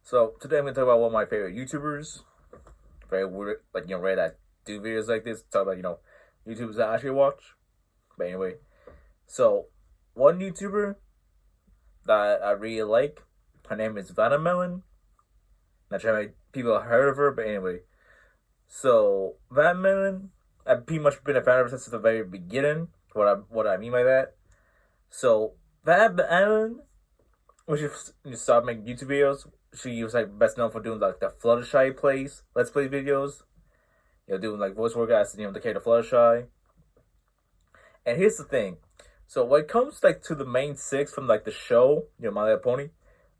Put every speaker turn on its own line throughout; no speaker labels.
So today I'm gonna talk about one of my favorite YouTubers. Very weird, rare that do videos like this. Talk about YouTubers that I actually watch. But anyway, so one YouTuber that I really like, her name is Vannamelon. Not sure how many people have heard of her, but anyway. So Vannamelon, I've pretty much been a fan of her since the very beginning. What I mean by that. So Vannamelon, when she started making YouTube videos, she was like best known for doing like the Fluttershy Let's Play videos. Doing like voice work as the character Fluttershy. And here's the thing. So when it comes like to the main six from like the show, My Little Pony,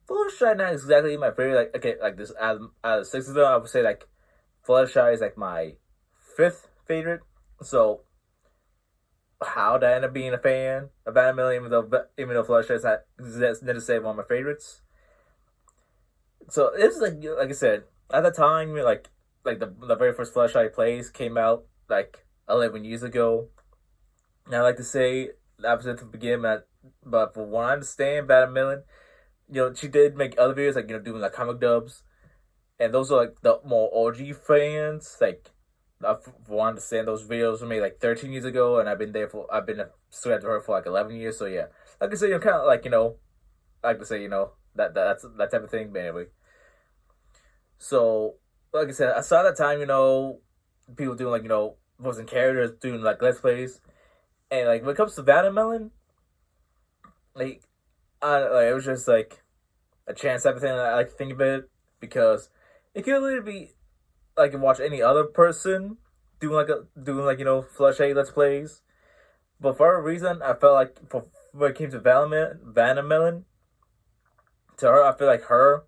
Fluttershy not exactly my favorite. Like okay, like this out of six of them, I would say like Fluttershy is like my fifth favorite. So how did I end up being a fan of Vannamelon, even though Fluttershy is not necessarily one of my favorites. So it's like I said, at the time, like the very first Fluttershy plays came out like 11 years ago. And I like to say opposite at the beginning, but from what I understand, Vannamelon, she did make other videos like doing like comic dubs, and those are like the more OG fans. Like, from what I understand, those videos were made like 13 years ago, and I've been a subscribed to her for like 11 years. So yeah, like I said, kind of like I like to say that's that type of thing. But anyway, so like I said, I saw that time people doing like voicing characters, doing like let's plays. And like when it comes to Vannamelon, like it was just like a chance type of thing. I like to think of it because it could literally be like you watch any other person doing Fluttershy let's plays. But for a reason, I felt like when it came to Vannamelon, to her, I feel like her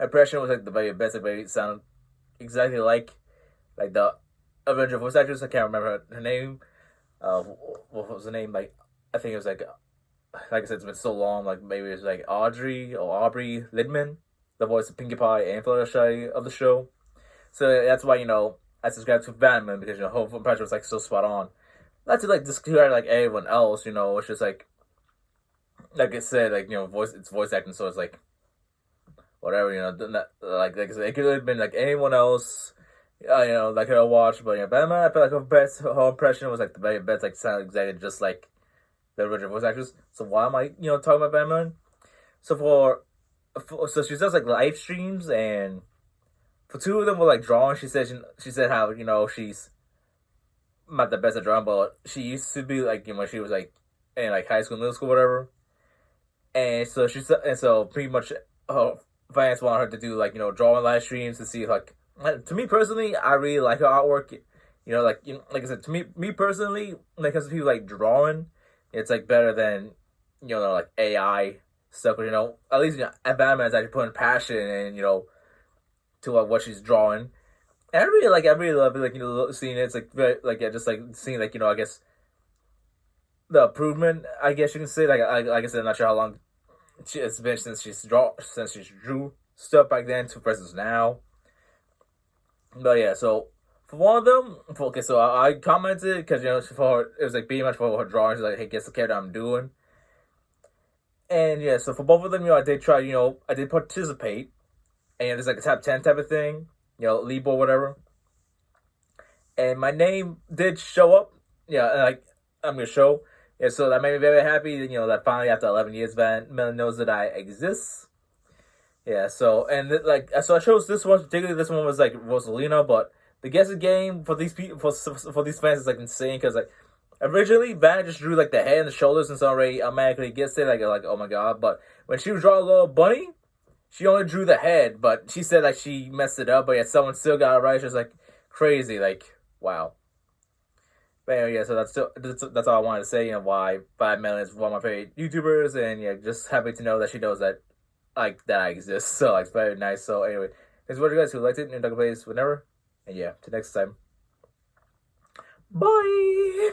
impression was like the very best. It very sounded exactly like the Avenger voice actress. I can't remember her name. What was the name? Like, I think it was like I said, it's been so long. Like maybe it was like Audrey or Aubrey Lidman, the voice of Pinkie Pie and Fluttershy of the show. So that's why I subscribed to Vannamelon because her impression was like so spot on. Not to like discredit like everyone else. It's just like I said, like it's voice acting, so it's like whatever. Like I said, it could have been like anyone else. Like I watched, but Vannamelon, I feel like her impression was like the very best, like sounded exactly just like the original voice actress. So why am I, talking about Vannamelon? So so she does like live streams, and for two of them were like drawing. She said how she's not the best at drawing, but she used to be like when she was like in like high school, middle school, whatever. And so pretty much fans want her to do like drawing live streams to see like. To me personally, I really like her artwork. Like I said, to me personally, when it comes to people like drawing, it's like better than like AI stuff. But at least Vannamelon is actually putting passion and to like what she's drawing. And I really love it. Like seeing it. It's like very just like seeing like I guess the improvement. I guess you can say like I said, I'm not sure how long it's been since she drew stuff back then to versus now. But yeah, so for one of them, so I commented because it was like pretty much for her drawings, like hey, guess the character I'm doing, and yeah, so for both of them, I did try, I did participate, and there's like a top 10 type of thing, lead or whatever, and my name did show up, like I'm gonna show, so that made me very happy, that finally after 11 years, Vannamelon knows that I exist. Yeah, so so I chose this one particularly. This one was like Rosalina, but the guessing game for these people for these fans is like insane because like originally Vanna just drew like the head and the shoulders and so already automatically gets it like oh my god. But when she was drawing a little bunny, she only drew the head, but she said like she messed it up, but yet someone still got it right. She was like crazy, like wow. But anyway, yeah, so that's all I wanted to say. Why Vannamelon is one of my favorite YouTubers, and yeah, just happy to know that she knows that. Like that I exist, so like it's very nice. So anyway, thanks for you guys who liked it and dug plays whenever, and yeah, till next time. Bye.